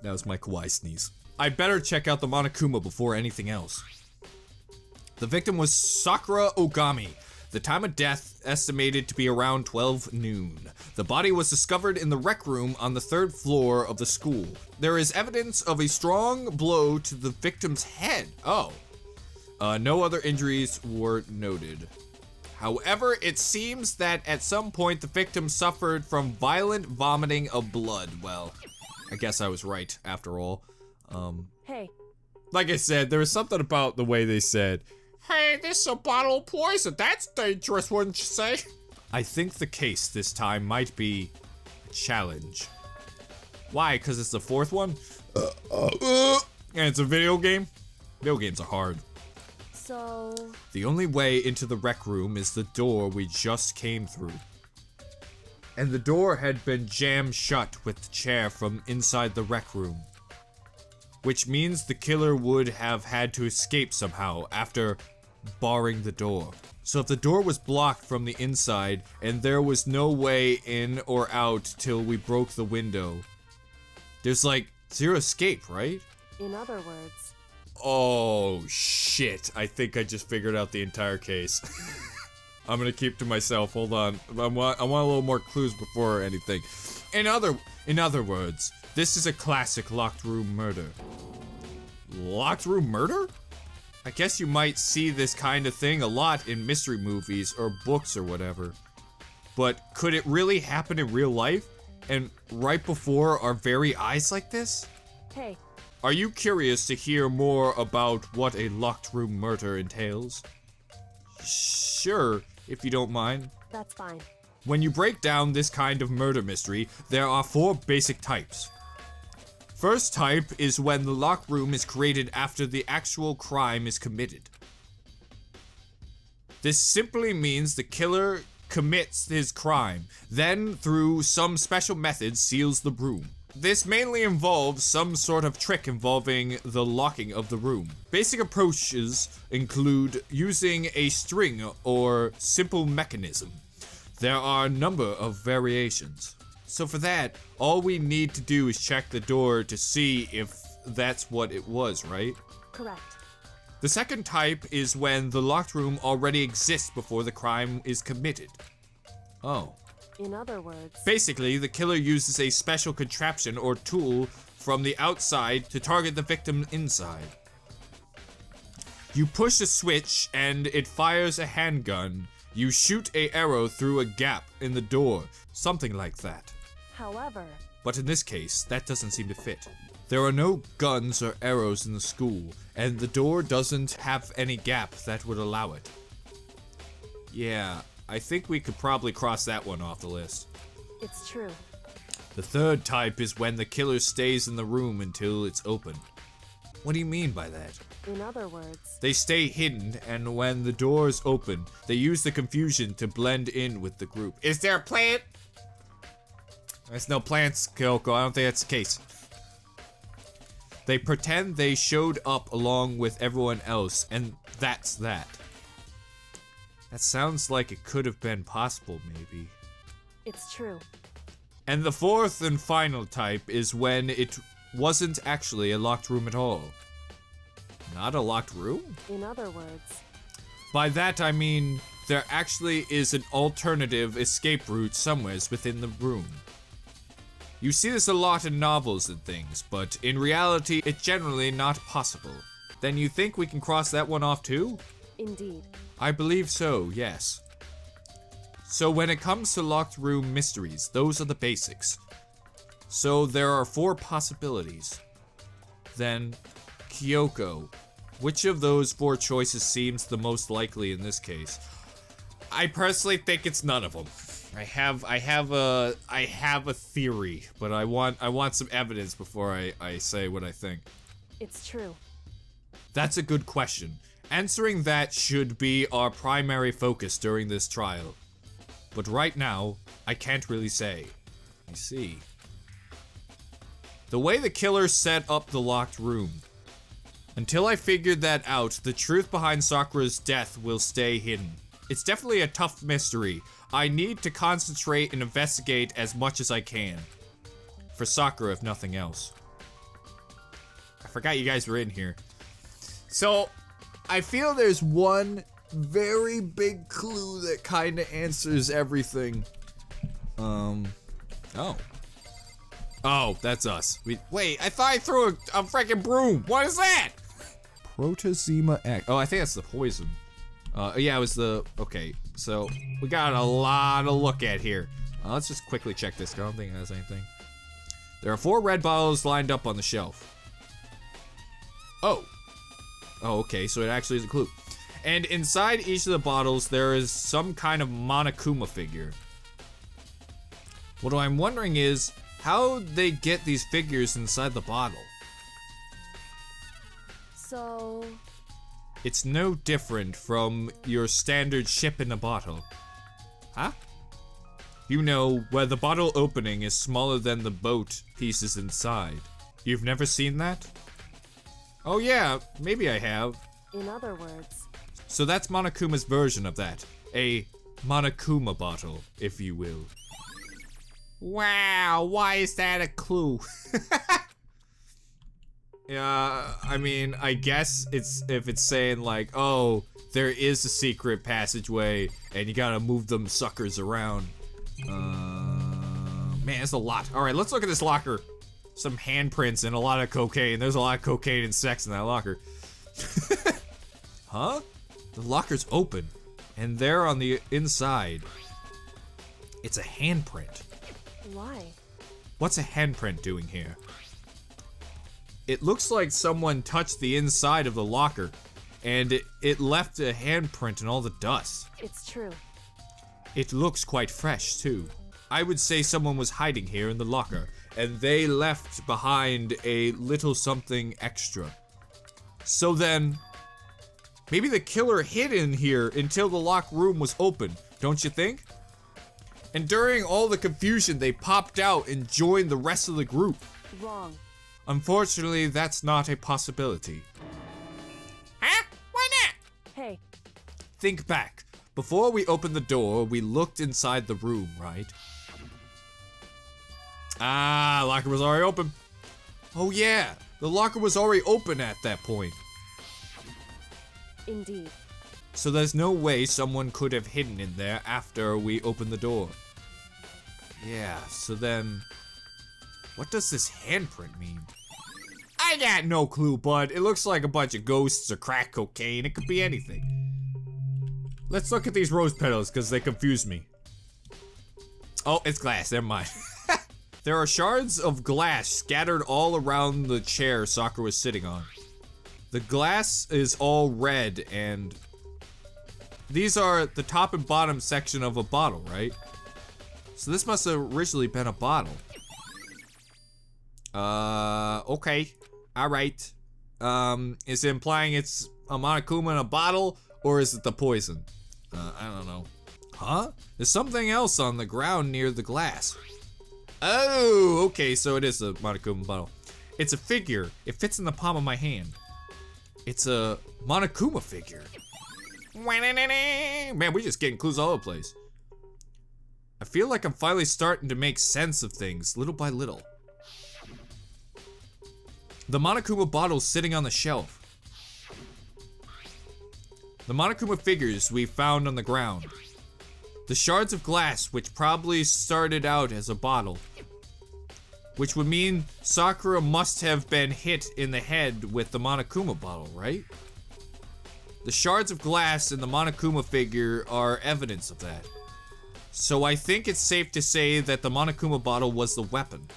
That was my kawaii sneeze. I'd better check out the Monokuma before anything else. The victim was Sakura Ogami. The time of death estimated to be around 12 noon. The body was discovered in the rec room on the 3rd floor of the school. There is evidence of a strong blow to the victim's head. Oh. No other injuries were noted. However, it seems that at some point the victim suffered from violent vomiting of blood. Well, I guess I was right after all. Hey. Like I said, there was something about the way they said, "Hey, this is a bottle of poison. That's dangerous, wouldn't you say?" I think the case this time might be a challenge. Why? Because it's the 4th one? And it's a video game? Video games are hard. So... The only way into the rec room is the door we just came through. And the door had been jammed shut with the chair from inside the rec room. Which means the killer would have had to escape somehow after barring the door. So if the door was blocked from the inside and there was no way in or out till we broke the window, there's like zero escape, right? In other words. Oh shit, I think I just figured out the entire case. I'm gonna keep to myself, hold on. I want a little more clues before anything. In other words, this is a classic locked room murder. Locked room murder? I guess you might see this kind of thing a lot in mystery movies or books or whatever. But could it really happen in real life? And right before our very eyes like this? Hey. Are you curious to hear more about what a locked room murder entails? Sure, if you don't mind. That's fine. When you break down this kind of murder mystery, there are 4 basic types. First type is when the locked room is created after the actual crime is committed. This simply means the killer commits his crime, then through some special method seals the room. This mainly involves some sort of trick involving the locking of the room. Basic approaches include using a string or simple mechanism. There are a number of variations. So for that, all we need to do is check the door to see if that's what it was, right? Correct. The second type is when the locked room already exists before the crime is committed. Oh. In other words. Basically, the killer uses a special contraption or tool from the outside to target the victim inside. You push a switch and it fires a handgun. You shoot an arrow through a gap in the door, something like that. However. But in this case, that doesn't seem to fit. There are no guns or arrows in the school, and the door doesn't have any gap that would allow it. Yeah, I think we could probably cross that one off the list. It's true. The third type is when the killer stays in the room until it's open. What do you mean by that? In other words. They stay hidden, and when the doors open, they use the confusion to blend in with the group. Is there a plant? There's no plants, Kyoko. I don't think that's the case. They pretend they showed up along with everyone else, and that's that. That sounds like it could have been possible, maybe. It's true. And the fourth and final type is when it wasn't actually a locked room at all. Not a locked room? In other words. By that I mean, there actually is an alternative escape route somewheres within the room. You see this a lot in novels and things, but in reality, it's generally not possible. Then you think we can cross that one off too? Indeed. I believe so, yes. So when it comes to locked room mysteries, those are the basics. So there are 4 possibilities. Then, Kyoko, which of those 4 choices seems the most likely in this case? I personally think it's none of them. I have a theory, but I want some evidence before I say what I think. It's true. That's a good question. Answering that should be our primary focus during this trial. But right now, I can't really say. I see. The way the killer set up the locked room. Until I figured that out, the truth behind Sakura's death will stay hidden. It's definitely a tough mystery. I need to concentrate and investigate as much as I can. For Sakura, if nothing else. I forgot you guys were in here. So, I feel there's one very big clue that kind of answers everything. Oh. Oh, that's us. Wait, I thought I threw a freaking broom. What is that? Protozema X. Oh, I think that's the poison. Yeah, it was the... Okay, so we got a lot to look at here. Let's just quickly check this. I don't think it has anything. There are 4 red bottles lined up on the shelf. Oh. Oh, okay, so it actually is a clue. And inside each of the bottles, there is some kind of Monokuma figure. What I'm wondering is, how they get these figures inside the bottle? So... It's no different from your standard ship in a bottle. Huh? You know, where the bottle opening is smaller than the boat pieces inside. You've never seen that? Oh yeah, maybe I have. In other words... So that's Monokuma's version of that. A Monokuma bottle, if you will. Wow, why is that a clue? Yeah, I mean, I guess if it's saying like, oh, there is a secret passageway and you gotta move them suckers around. Man, it's a lot. All right, let's look at this locker. Some handprints and a lot of cocaine. There's a lot of cocaine and sex in that locker. Huh? The locker's open, and there on the inside, it's a handprint. Why? What's a handprint doing here? It looks like someone touched the inside of the locker, and it left a handprint in all the dust. It's true. It looks quite fresh, too. I would say someone was hiding here in the locker, and they left behind a little something extra. So then, maybe the killer hid in here until the locked room was open, don't you think? And during all the confusion, they popped out and joined the rest of the group. Wrong. Unfortunately, that's not a possibility. Huh? Why not? Hey. Think back. Before we opened the door, we looked inside the room, right? Ah, locker was already open. Oh yeah, the locker was already open at that point. Indeed. So there's no way someone could have hidden in there after we opened the door. Yeah, so then... What does this handprint mean? I got no clue, bud. It looks like a bunch of ghosts or crack cocaine. It could be anything. Let's look at these rose petals, because they confuse me. Oh, it's glass. Never mind. There are shards of glass scattered all around the chair Sakura was sitting on. The glass is all red, and... These are the top and bottom section of a bottle, right? So this must have originally been a bottle. Okay. Alright. Is it implying it's a Monokuma in a bottle, or is it the poison? I don't know. Huh? There's something else on the ground near the glass. Oh, okay, so it is a Monokuma bottle. It's a figure. It fits in the palm of my hand. It's a Monokuma figure. Man, we're just getting clues all over the place. I feel like I'm finally starting to make sense of things, little by little. The Monokuma bottle's sitting on the shelf. The Monokuma figures we found on the ground. The shards of glass, which probably started out as a bottle. Which would mean Sakura must have been hit in the head with the Monokuma bottle, right? The shards of glass in the Monokuma figure are evidence of that. So I think it's safe to say that the Monokuma bottle was the weapon.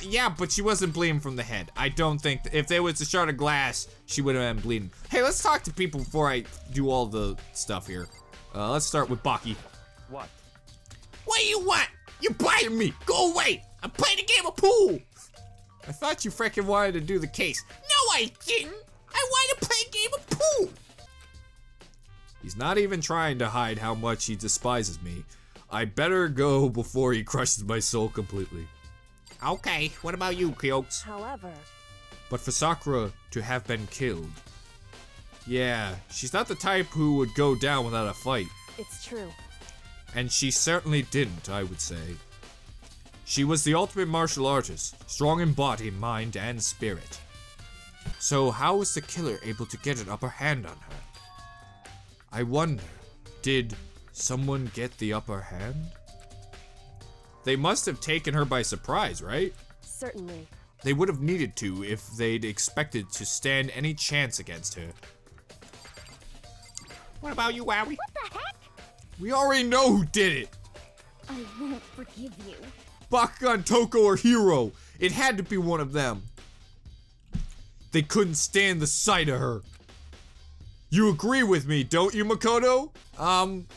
Yeah, but she wasn't bleeding from the head. I don't think, if there was a shard of glass, she would have been bleeding. Hey, let's talk to people before I do all the stuff here. Let's start with Baki. What? What do you want? You're biting me. Go away. I'm playing a game of pool. I thought you freaking wanted to do the case. No, I didn't. I wanted to play a game of pool. He's not even trying to hide how much he despises me. I better go before he crushes my soul completely. Okay, what about you, Kyokes? However... But for Sakura to have been killed... Yeah, she's not the type who would go down without a fight. It's true. And she certainly didn't, I would say. She was the ultimate martial artist, strong in body, mind, and spirit. So how was the killer able to get an upper hand on her? I wonder, did someone get the upper hand? They must have taken her by surprise, right? Certainly. They would have needed to if they'd expected to stand any chance against her. What about you, Wowie? What the heck? We already know who did it! I won't forgive you. Bakugan, Toko, or Hiro. It had to be one of them. They couldn't stand the sight of her. You agree with me, don't you, Makoto?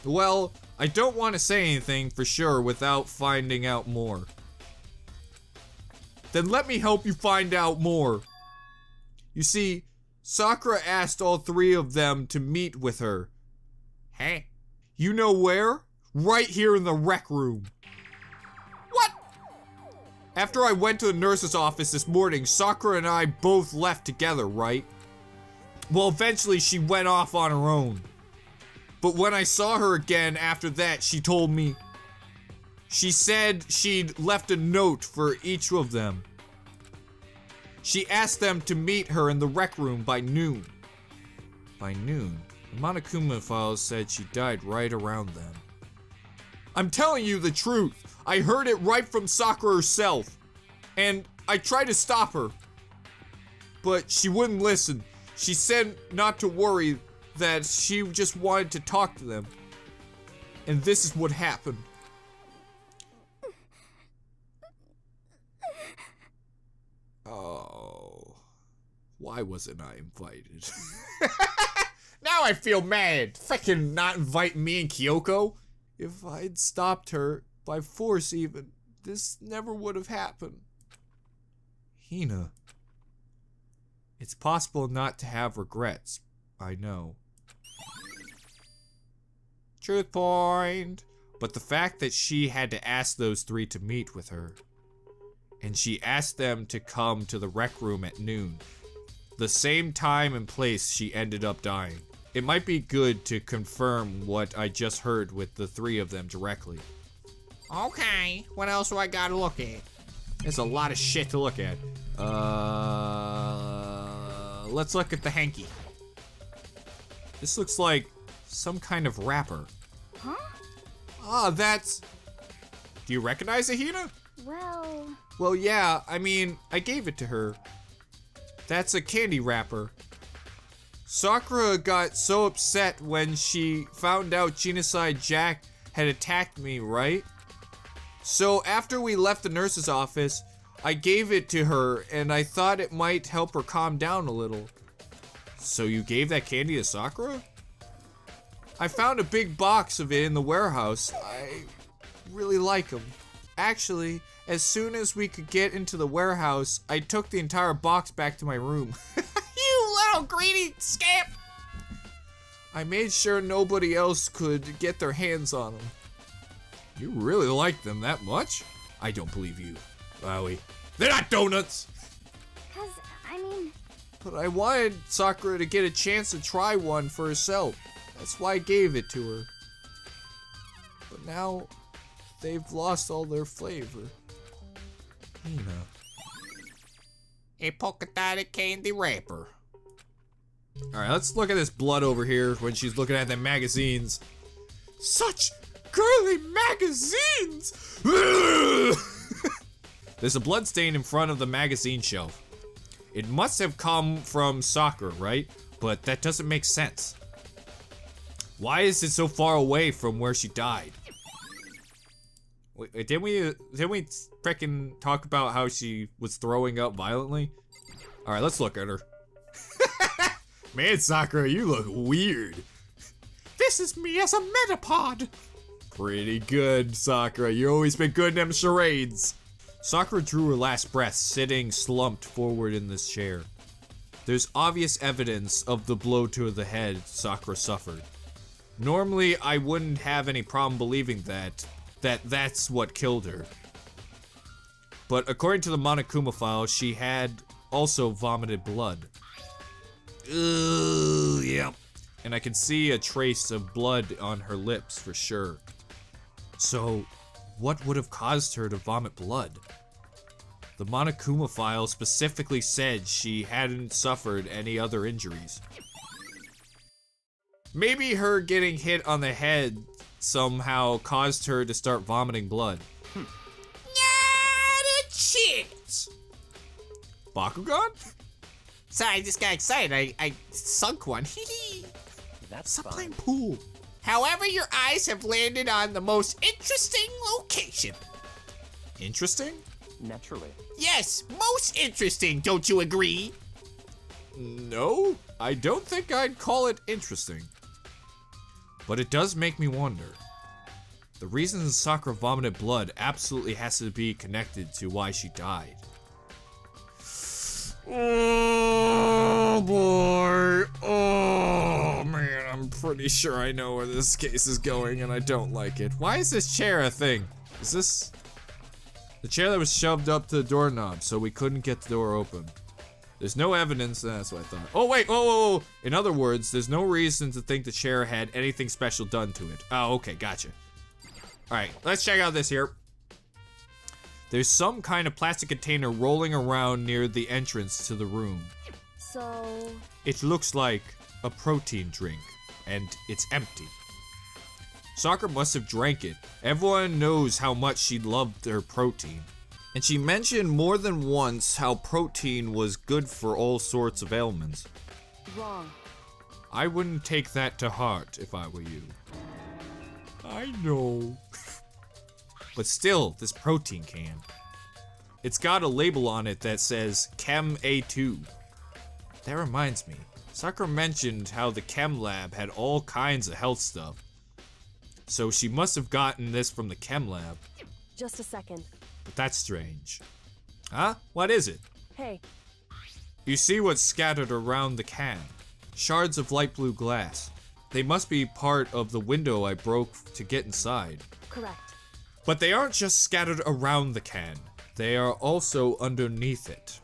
Well, I don't want to say anything for sure without finding out more. Then let me help you find out more. You see, Sakura asked all three of them to meet with her. Hey, you know where? Right here in the rec room. What? After I went to the nurse's office this morning, Sakura and I both left together, right? Well, eventually she went off on her own. But when I saw her again after that, she told me. She said she'd left a note for each of them. She asked them to meet her in the rec room by noon. By noon? The Monokuma files said she died right around then. I'm telling you the truth. I heard it right from Sakura herself. And I tried to stop her. But she wouldn't listen. She said not to worry, that she just wanted to talk to them. And this is what happened. Oh. Why wasn't I invited? Now I feel mad. Frickin' not inviting me and Kyoko. If I'd stopped her, by force even, this never would have happened. Hina. It's possible not to have regrets. I know. Truth point. But the fact that she had to ask those three to meet with her. And she asked them to come to the rec room at noon. The same time and place she ended up dying. It might be good to confirm what I just heard with the three of them directly. Okay, what else do I gotta look at? There's a lot of shit to look at. Let's look at the hanky. This looks like some kind of wrapper. Huh? Ah, that's... Do you recognize it, Hina? Well, yeah, I mean, I gave it to her. That's a candy wrapper. Sakura got so upset when she found out Genocide Jack had attacked me, right? So after we left the nurse's office, I gave it to her and I thought it might help her calm down a little. So you gave that candy to Sakura? I found a big box of it in the warehouse. I really like them. Actually, as soon as we could get into the warehouse, I took the entire box back to my room. You little greedy scamp! I made sure nobody else could get their hands on them. You really like them that much? I don't believe you, Wowie. They're not donuts! Cause, I mean... But I wanted Sakura to get a chance to try one for herself. That's why I gave it to her. But now, they've lost all their flavor. Hina. A polka dotted candy wrapper. Alright, let's look at this blood over here when she's looking at the magazines. Such girly magazines! There's a blood stain in front of the magazine shelf. It must have come from Sakura, right? But that doesn't make sense. Why is it so far away from where she died? Wait, didn't we frickin' talk about how she was throwing up violently? Alright, let's look at her. Man, Sakura, you look weird. This is me as a metapod. Pretty good, Sakura. You always been good in them charades. Sakura drew her last breath, sitting slumped forward in this chair. There's obvious evidence of the blow to the head Sakura suffered. Normally, I wouldn't have any problem believing that's what killed her. But according to the Monokuma file, she had also vomited blood. Ooh, yep. And I can see a trace of blood on her lips for sure. So, what would have caused her to vomit blood? The Monokuma file specifically said she hadn't suffered any other injuries. Maybe her getting hit on the head somehow caused her to start vomiting blood. Not a chance! Bakugan? Sorry, I just got excited. I sunk one. That's playing fine. pool. However, your eyes have landed on the most interesting location. Interesting? Naturally. Yes, most interesting, don't you agree? No, I don't think I'd call it interesting. But it does make me wonder. The reason Sakura vomited blood absolutely has to be connected to why she died. Oh boy, oh man, I'm pretty sure I know where this case is going and I don't like it. Why is this chair a thing? Is this the chair that was shoved up to the doorknob so we couldn't get the door open? There's no evidence, that's what I thought. Oh wait, whoa. In other words, there's no reason to think the chair had anything special done to it. Oh, okay, gotcha. All right, let's check out this here. There's some kind of plastic container rolling around near the entrance to the room. So... It looks like a protein drink, and it's empty. Sakura must have drank it. Everyone knows how much she loved her protein. And she mentioned more than once how protein was good for all sorts of ailments. wrong. I wouldn't take that to heart if I were you. I know. But still, this protein can. It's got a label on it that says Chem A2. That reminds me, Sakura mentioned how the Chem lab had all kinds of health stuff. So she must have gotten this from the Chem lab. Just a second. But that's strange. Huh? What is it? Hey, You see what's scattered around the can. Shards of light blue glass. They must be part of the window I broke to get inside. correct. But they aren't just scattered around the can. They are also underneath it.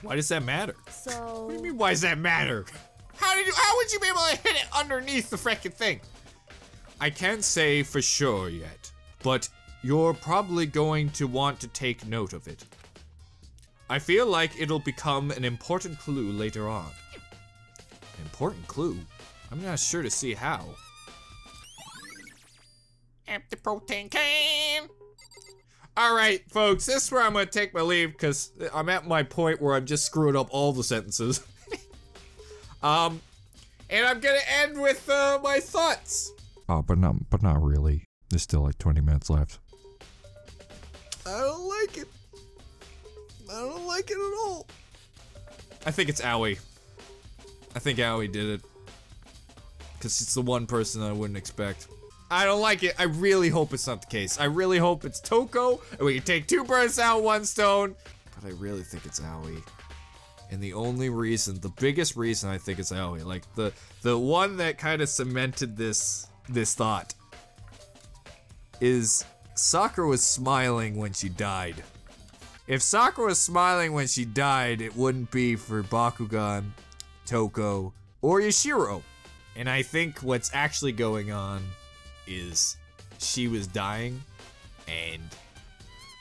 Why does that matter? So... What do you mean, why does that matter? How would you be able to hit it underneath the frickin' thing? I can't say for sure yet, but you're probably going to want to take note of it. I feel like it'll become an important clue later on. Important clue? I'm not sure to see how. Empty protein can. All right, folks, this is where I'm gonna take my leave because I'm at my point where I'm just screwing up all the sentences. And I'm gonna end with my thoughts. Oh, but not really. There's still like 20 minutes left. I don't like it. I don't like it at all. I think it's Aoi. I think Aoi did it. Because it's the one person I wouldn't expect. I don't like it. I really hope it's not the case. I really hope it's Toko, and we can take two birds out with one stone. But I really think it's Aoi. And the only reason, the biggest reason I think it's Aoi, like the one that kind of cemented this thought, is Sakura was smiling when she died. If Sakura was smiling when she died, it wouldn't be for Bakugan, Toko, or Yashiro. And I think what's actually going on is she was dying, and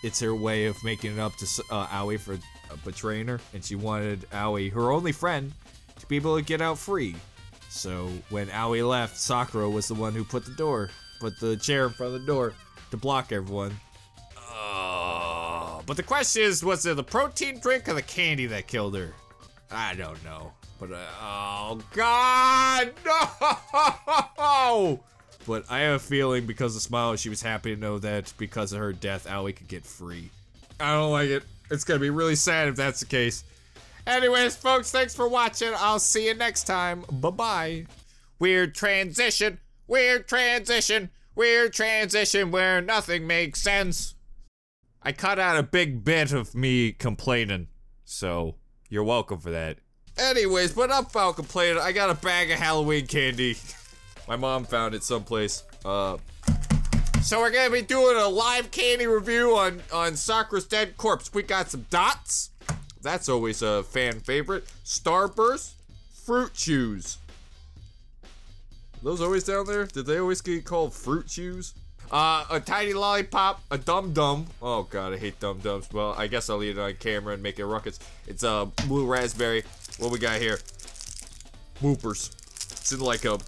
it's her way of making it up to Aoi for betraying her, and she wanted Aoi, her only friend, to be able to get out free. So when Aoi left, Sakura was the one who put the chair in front of the door to block everyone. But the question is, was it the protein drink or the candy that killed her? I don't know. But, oh God, no! But I have a feeling because of Smile, she was happy to know that because of her death, Aoi could get free. I don't like it. It's gonna be really sad if that's the case. Anyways, folks, thanks for watching. I'll see you next time. Bye-bye. Weird transition, weird transition, weird transition where nothing makes sense. I cut out a big bit of me complaining, so you're welcome for that. Anyways, but I'm out complaining. I got a bag of Halloween candy. My mom found it someplace. So we're gonna be doing a live candy review on Sakura's dead corpse. We got some dots. That's always a fan favorite. Starburst, Fruit Chews. Are those always down there? Did they always get called Fruit Chews? A tiny lollipop, a dum-dum. Oh god, I hate dum-dums. Well, I guess I'll eat it on camera and make it ruckus. It's a blue raspberry. What we got here? Whoopers. It's in like a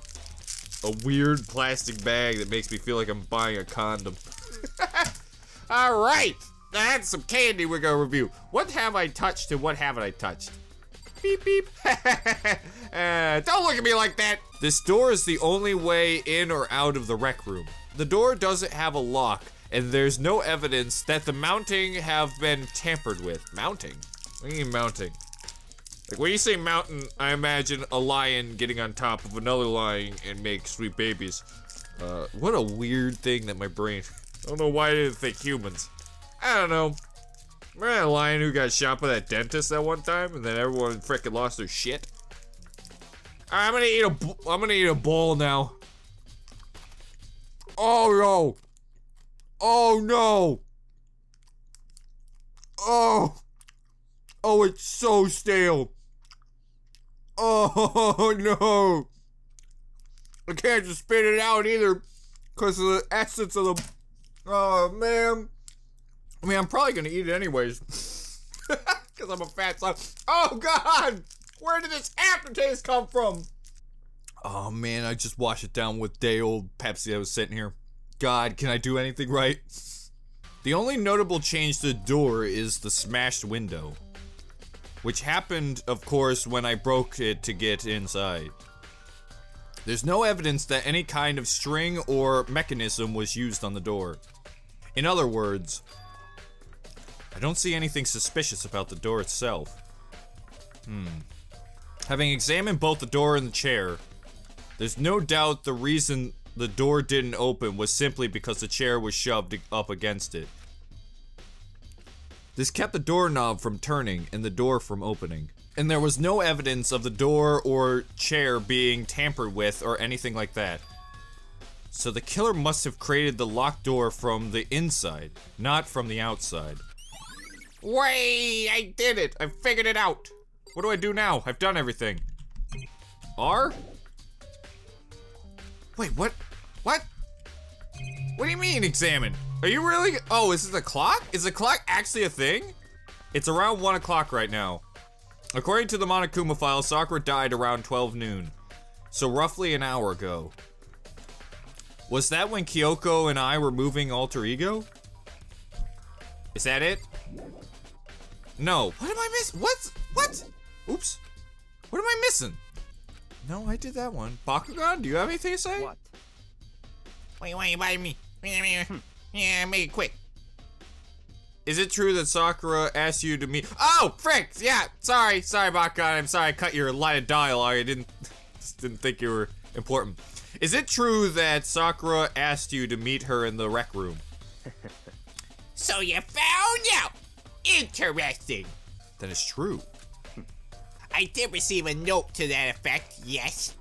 weird plastic bag that makes me feel like I'm buying a condom. Alright! That's some candy we're gonna review. What have I touched and what haven't I touched? Beep beep. Don't look at me like that! This door is the only way in or out of the rec room. The door doesn't have a lock, and there's no evidence that the mounting have been tampered with. Mounting? What do you mean mounting? Like, when you say mountain, I imagine a lion getting on top of another lion and make sweet babies. What a weird thing that my brain... I don't know why I didn't think humans. I don't know. Remember that lion who got shot by that dentist that one time, and then everyone frickin' lost their shit? I'm gonna eat a bowl now. Oh no! Oh no! Oh! Oh, it's so stale. Oh no! I can't just spit it out either, because of the essence of the. Oh man! I mean, I'm probably gonna eat it anyways, because I'm a fat son. Oh god! Where did this aftertaste come from? Oh man, I just washed it down with day old Pepsi that was sitting here. God, can I do anything right? The only notable change to the door is the smashed window, which happened, of course, when I broke it to get inside. There's no evidence that any kind of string or mechanism was used on the door. In other words, I don't see anything suspicious about the door itself. Having examined both the door and the chair, there's no doubt the reason the door didn't open was simply because the chair was shoved up against it. This kept the doorknob from turning and the door from opening. And there was no evidence of the door or chair being tampered with or anything like that. So the killer must have created the locked door from the inside, not from the outside. Wait, I did it! I figured it out! What do I do now? I've done everything. R? Wait, what? What? What do you mean, examine? Are you really? Oh, is it the clock? Is the clock actually a thing? It's around 1 o'clock right now. According to the Monokuma file, Sakura died around 12 noon. So roughly an hour ago. Was that when Kyoko and I were moving alter ego? Is that it? No. What am I missing? What? Oops. What am I missing? No, I did that one. Bakugan, do you have anything to say? What? Wait, why you biting me? Yeah, make it quick. Is it true that Sakura asked you to meet? Oh, frick! Yeah, sorry, Bakugan. I'm sorry I cut your line of dialogue. I just didn't think you were important. Is it true that Sakura asked you to meet her in the rec room? So you found out? Interesting. That is true. I did receive a note to that effect, yes.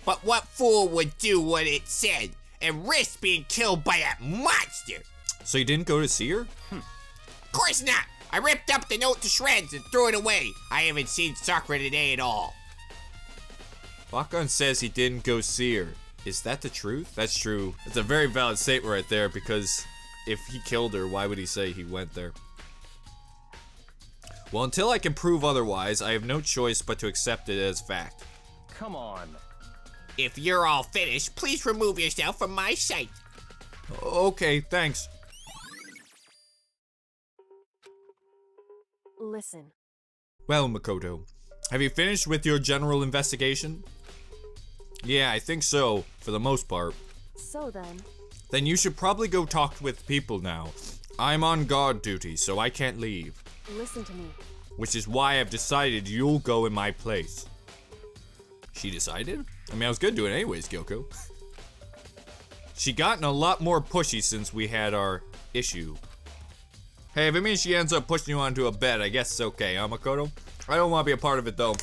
But what fool would do what it said and risk being killed by that monster? So you didn't go to see her? Of course not. I ripped up the note to shreds and threw it away. I haven't seen Sakura today at all. Bakugan says he didn't go see her. Is that the truth? That's true. It's a very valid statement right there, because if he killed her, why would he say he went there? Well, until I can prove otherwise, I have no choice but to accept it as fact. Come on. If you're all finished, please remove yourself from my sight. Okay, thanks. Listen. Well, Makoto, have you finished with your general investigation? Yeah, I think so, for the most part. So then. Then you should probably go talk with people now. I'm on guard duty, so I can't leave. Listen to me. Which is why I've decided you'll go in my place. She decided? I mean, I was gonna do it anyways, Kyoko. She gotten a lot more pushy since we had our issue. Hey, if it means she ends up pushing you onto a bed, I guess it's okay, huh, Makoto? I don't want to be a part of it, though.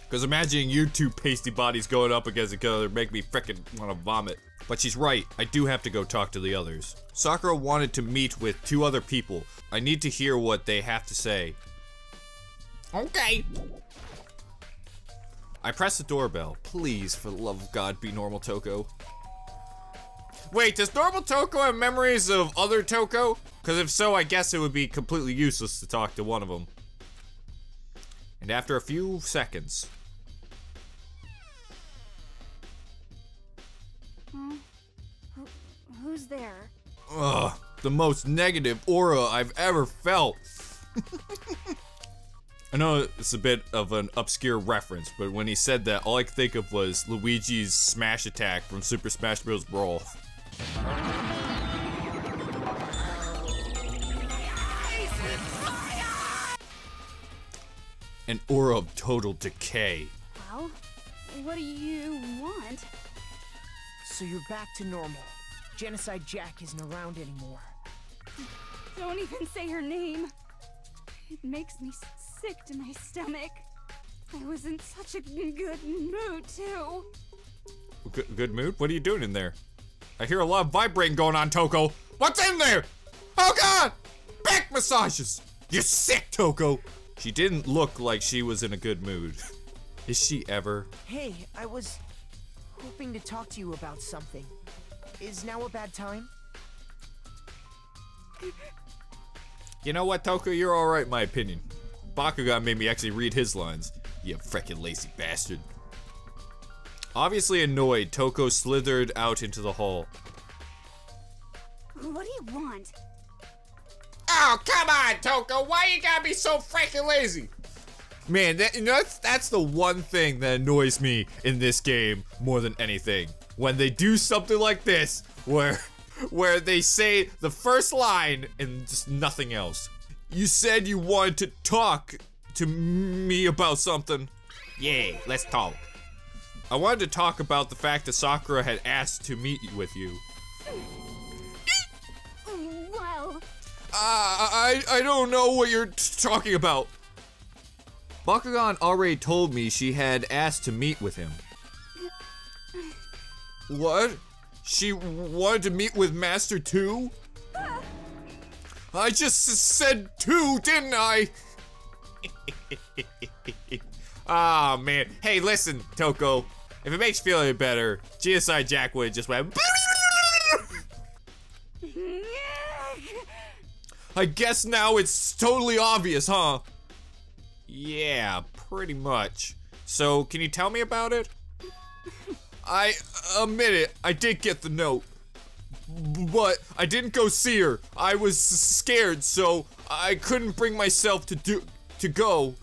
Because imagining you two pasty bodies going up against each other make me frickin' want to vomit. But she's right, I do have to go talk to the others. Sakura wanted to meet with 2 other people. I need to hear what they have to say. Okay. I press the doorbell. Please, for the love of God, be normal, Toko. Wait, does normal Toko have memories of other Toko? Because if so, I guess it would be completely useless to talk to one of them. And after a few seconds... Who's there? Ugh, the most negative aura I've ever felt. I know it's a bit of an obscure reference, but when he said that, all I could think of was Luigi's smash attack from Super Smash Bros. Brawl. An aura of total decay. Well, what do you want? So you're back to normal. Genocide Jack isn't around anymore. Don't even say her name. It makes me sick to my stomach. I was in such a good mood, too. Good mood? What are you doing in there? I hear a lot of vibrating going on, Toko. What's in there? Oh god! Back massages! You're sick, Toko! She didn't look like she was in a good mood. Is she ever? Hey, I was hoping to talk to you about something. Is now a bad time? You know what, Toko? You're alright in my opinion. Bakugan made me actually read his lines. You frickin' lazy bastard. Obviously annoyed, Toko slithered out into the hall. What do you want? Oh, come on, Toko! Why you gotta be so frickin' lazy? Man, that's the one thing that annoys me in this game more than anything. When they do something like this, where they say the first line and just nothing else. You said you wanted to talk to me about something. Yeah, let's talk. I wanted to talk about the fact that Sakura had asked to meet with you. Well... I don't know what you're talking about. Bakugan already told me she had asked to meet with him. What? She wanted to meet with Master 2? I just said 2, didn't I? Ah, man. Hey, listen, Toko. If it makes you feel any better, Genocide Jack would just went... I guess now it's totally obvious, huh? Yeah, pretty much. So, can you tell me about it? I admit it, I did get the note. But I didn't go see her. I was scared, so I couldn't bring myself to go.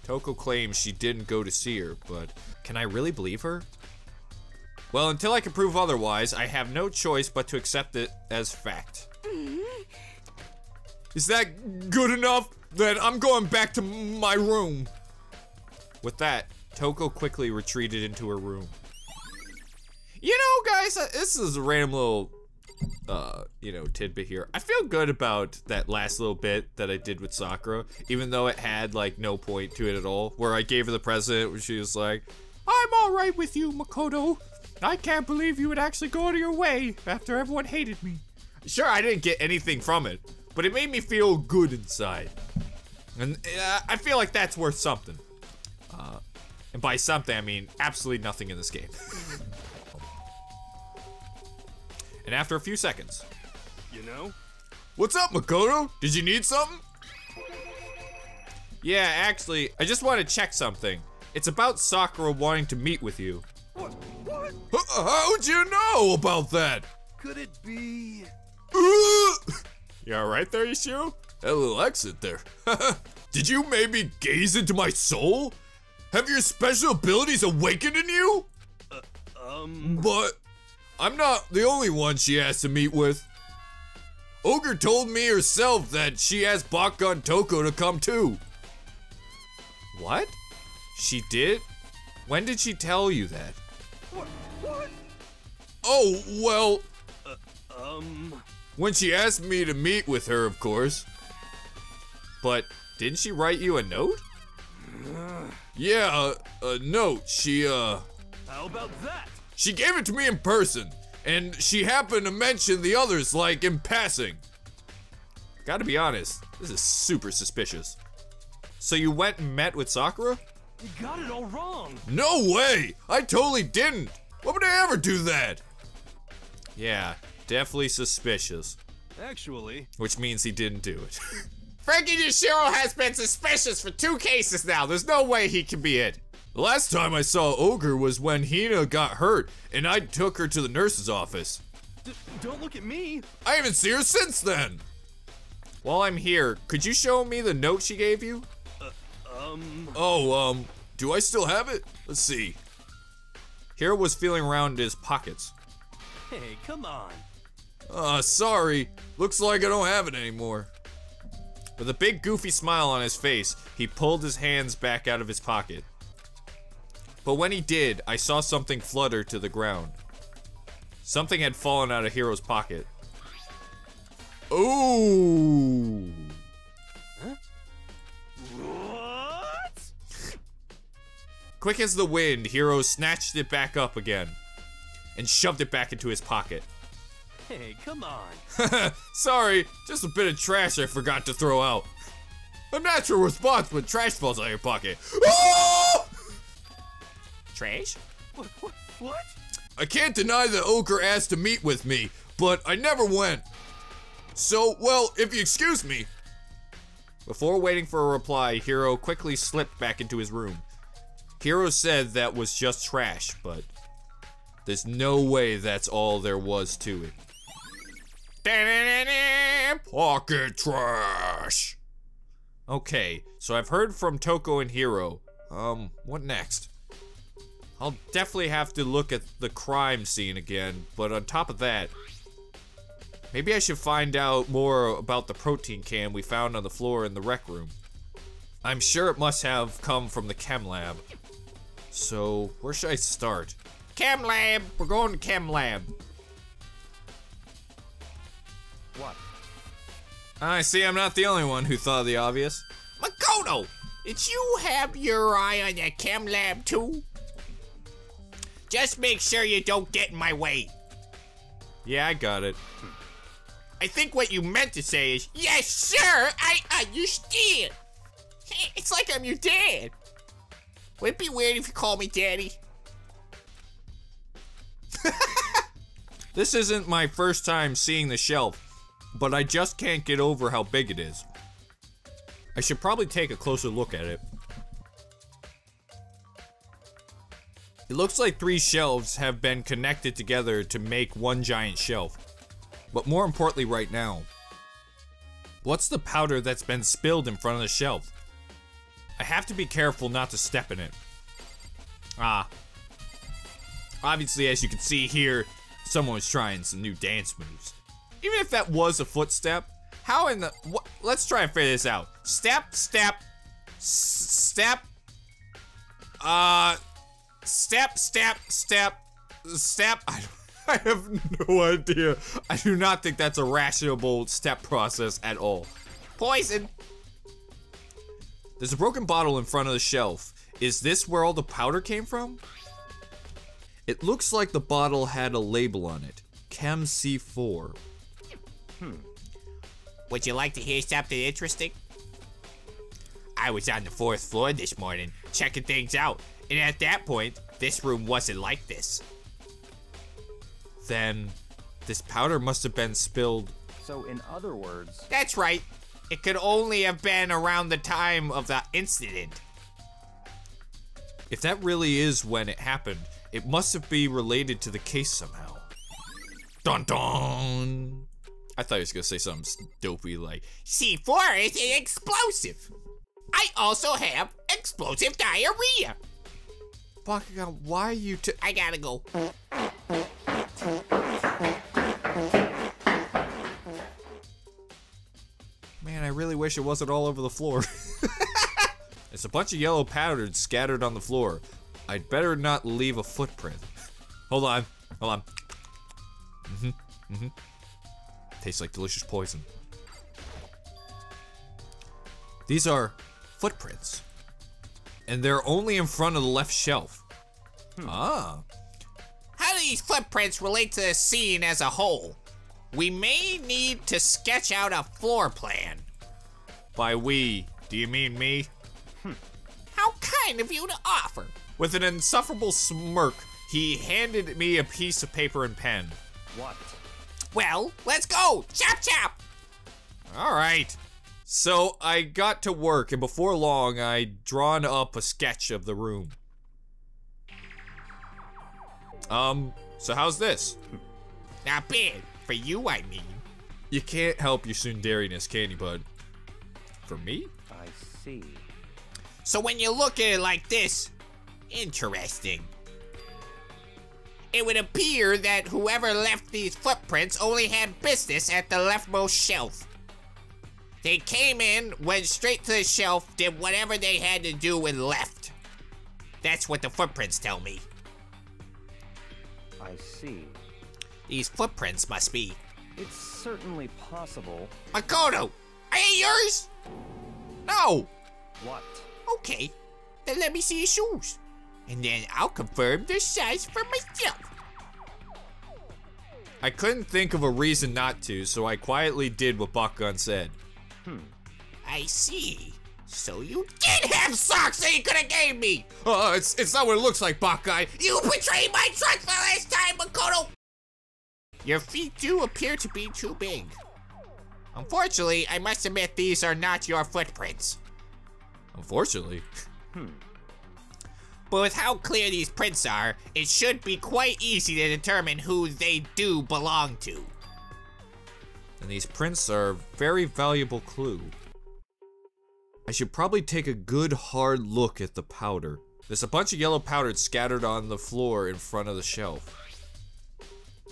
Toko claims she didn't go to see her, but can I really believe her? Well, until I can prove otherwise, I have no choice but to accept it as fact. Is that good enough? Then I'm going back to my room. With that, Toko quickly retreated into her room. You know, guys, this is a random little, tidbit here. I feel good about that last little bit that I did with Sakura, even though it had, like, no point to it at all, where I gave her the present, where she was like, I'm alright with you, Makoto. I can't believe you would actually go out of your way after everyone hated me. Sure, I didn't get anything from it, but it made me feel good inside. And I feel like that's worth something. And by something, I mean absolutely nothing in this game. And after a few seconds. You know? What's up, Makoto? Did you need something? Yeah, actually, I just want to check something. It's about Sakura wanting to meet with you. What? How'd you know about that? Could it be? You alright there, Yashiro? That little exit there. Did you maybe gaze into my soul? Have your special abilities awakened in you? But I'm not the only one she has to meet with. Ogre told me herself that she asked Bakugan Toko to come too. What? She did? When did she tell you that? What? Oh, well... When she asked me to meet with her, of course. But didn't she write you a note? Yeah, a note. How about that? She gave it to me in person, and she happened to mention the others, like, in passing. Gotta be honest, this is super suspicious. So you went and met with Sakura? You got it all wrong. No way! I totally didn't! Why would I ever do that? Yeah, definitely suspicious. Actually, Which means he didn't do it. Frankie Yoshiro has been suspicious for 2 cases now. There's no way he can be it. The last time I saw Ogre was when Hina got hurt and I took her to the nurse's office. don't look at me. I haven't seen her since then. While I'm here, could you show me the note she gave you? Do I still have it? Let's see. Hiro was feeling around his pockets. Hey, come on. Sorry. Looks like I don't have it anymore. With a big goofy smile on his face, he pulled his hands back out of his pocket. But when he did, I saw something flutter to the ground. Something had fallen out of Hiro's pocket. Ooh! What? Quick as the wind, Hiro snatched it back up again and shoved it back into his pocket. Hey, come on. Sorry, just a bit of trash I forgot to throw out. A natural response when trash falls out of your pocket. Oh! Trash? What? I can't deny that Ogre asked to meet with me, but I never went. So, well, if you excuse me. Before waiting for a reply, Hiro quickly slipped back into his room. Hiro said that was just trash, but there's no way that's all there was to it. Pocket trash. Okay, so I've heard from Toko and Hiro. What next? I'll definitely have to look at the crime scene again, but on top of that, maybe I should find out more about the protein can we found on the floor in the rec room. I'm sure it must have come from the chem lab. So, where should I start? Chem lab. We're going to chem lab. What? I see I'm not the only one who thought of the obvious. Makoto, did you have your eye on the chem lab too? Just make sure you don't get in my way. Yeah, I got it. I think what you meant to say is, yes, sir, I understand. It's like I'm your dad. Would it be weird if you called me daddy? This isn't my first time seeing the shelf, but I just can't get over how big it is. I should probably take a closer look at it. It looks like 3 shelves have been connected together to make one giant shelf. But more importantly right now, what's the powder that's been spilled in front of the shelf? I have to be careful not to step in it. Obviously, as you can see here, someone was trying some new dance moves. Even if that was a footstep, how in the, what? Let's try and figure this out. Step, step, step, step, step, step, step. I have no idea. I do not think that's a rational step process at all. Poison. There's a broken bottle in front of the shelf. Is this where all the powder came from? It looks like the bottle had a label on it. Chem C4. Would you like to hear something interesting? I was on the 4th floor this morning, checking things out, and at that point, this room wasn't like this. Then, this powder must have been spilled. So in other words, That's right. It could only have been around the time of the incident. If that really is when it happened, it must have been related to the case somehow. Dun dun! I thought he was gonna say something dopey like, C4 is an explosive. I also have explosive diarrhea. Bakugan, why are you I gotta go. Man, I really wish it wasn't all over the floor. There's a bunch of yellow powder scattered on the floor. I'd better not leave a footprint. Hold on. Tastes like delicious poison. These are footprints. And they're only in front of the left shelf. How do these footprints relate to the scene as a whole? We may need to sketch out a floor plan. By we, do you mean me? How kind of you to offer. With an insufferable smirk, He handed me a piece of paper and pen. What? Well, let's go! Chop chop! All right. So I got to work, and before long, I'd drawn up a sketch of the room. So how's this? Not bad. For you, I mean. You can't help your tsundariness, can you, bud? For me? I see. So when you look at it like this, interesting. It would appear that whoever left these footprints only had business at the leftmost shelf. They came in, went straight to the shelf, did whatever they had to do and left. That's what the footprints tell me. I see. These footprints must be. It's certainly possible. Makoto, are they yours? No! What? Okay, then let me see your shoes. And then I'll confirm the size for myself. I couldn't think of a reason not to, so I quietly did what Bakugan said. I see. So you did have socks that you could have gave me! It's not what it looks like, Bakugan. You betrayed my trust for the last time, Makoto! Your feet do appear to be too big. Unfortunately, I must admit these are not your footprints. Unfortunately. But with how clear these prints are, it should be quite easy to determine who they do belong to. And these prints are a very valuable clue. I should probably take a good hard look at the powder. There's a bunch of yellow powder scattered on the floor in front of the shelf.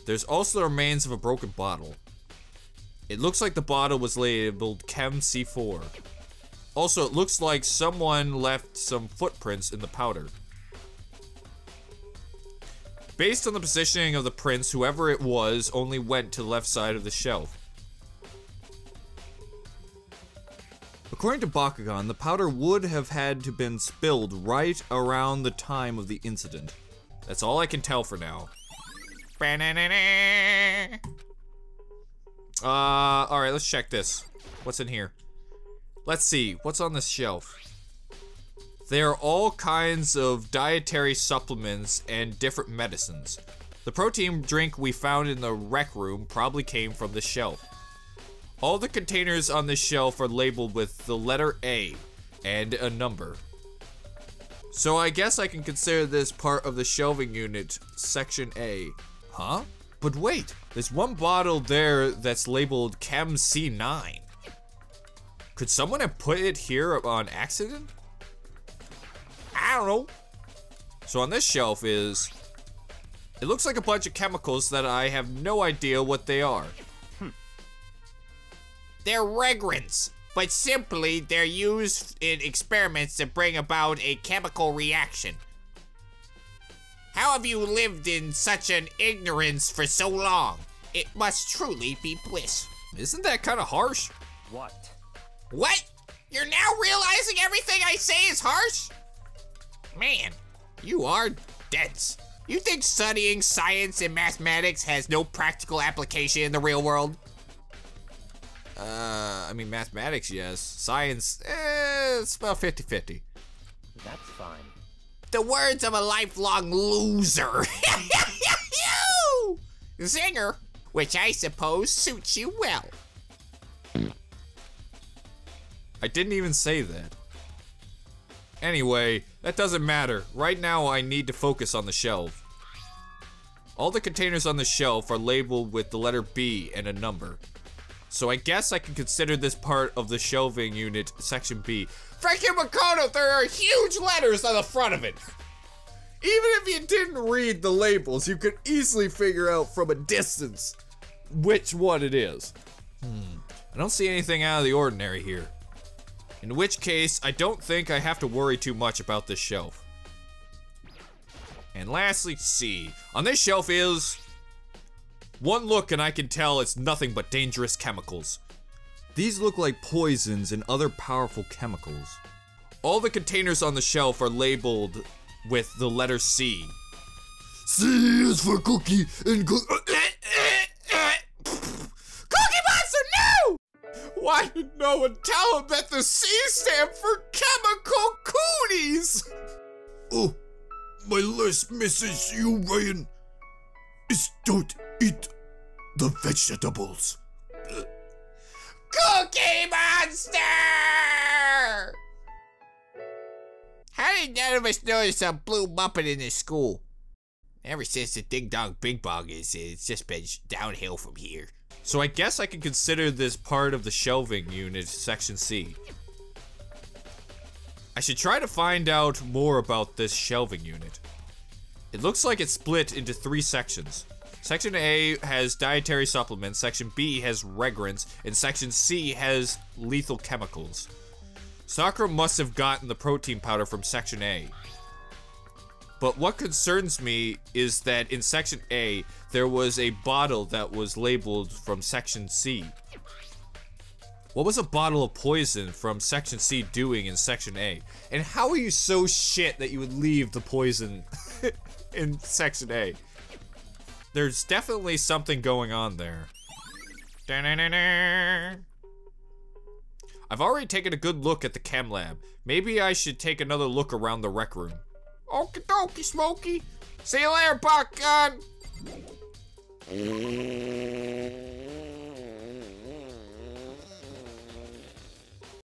There's also the remains of a broken bottle. It looks like the bottle was labeled Chem C4. Also, it looks like someone left some footprints in the powder. Based on the positioning of the prints, whoever it was only went to the left side of the shelf. According to Bakugan, the powder would have had to been spilled right around the time of the incident. That's all I can tell for now. Alright, let's check this. What's in here? Let's see, what's on this shelf? There are all kinds of dietary supplements and different medicines. The protein drink we found in the rec room probably came from the shelf. All the containers on this shelf are labeled with the letter A and a number. So I guess I can consider this part of the shelving unit, section A. Huh? But wait, there's one bottle there that's labeled Chem C9. Could someone have put it here on accident? I don't know. So on this shelf it looks like a bunch of chemicals that I have no idea what they are. They're regrants, but simply they're used in experiments to bring about a chemical reaction. How have you lived in such an ignorance for so long? It must truly be bliss. Isn't that kind of harsh? What? What? You're now realizing everything I say is harsh? Man, you are dense. You think studying science and mathematics has no practical application in the real world? I mean, mathematics, yes. Science, it's about 50-50. That's fine. The words of a lifelong loser. Zinger, which I suppose suits you well. I didn't even say that. Anyway, that doesn't matter. Right now, I need to focus on the shelf. All the containers on the shelf are labeled with the letter B and a number. So I guess I can consider this part of the shelving unit, section B. Freaking Makoto, there are huge letters on the front of it. Even if you didn't read the labels, you could easily figure out from a distance which one it is. I don't see anything out of the ordinary here. In which case, I don't think I have to worry too much about this shelf. And lastly, C. On this shelf is... one look and I can tell it's nothing but dangerous chemicals. These look like poisons and other powerful chemicals. All the containers on the shelf are labeled with the letter C. C is for cookie and Cookie Monster, no! Why did no one tell him that the C stand for chemical cooties? Ooh, My last message to you, Ryan, is don't eat the vegetables. Cookie Monster! How did none of us notice a blue Muppet in this school? Ever since the Ding Dong Bing Bong it's just been downhill from here. So I guess I can consider this part of the shelving unit, Section C. I should try to find out more about this shelving unit. It looks like it's split into 3 sections. Section A has dietary supplements, Section B has regrants, and Section C has lethal chemicals. Sakura must have gotten the protein powder from Section A. But what concerns me is that in Section A, there was a bottle that was labeled from Section C. What was a bottle of poison from Section C doing in Section A? And how are you so shit that you would leave the poison in Section A? There's definitely something going on there. I've already taken a good look at the chem lab. Maybe I should take another look around the rec room. Okie dokie, Smokey. See you later, Buck Gun.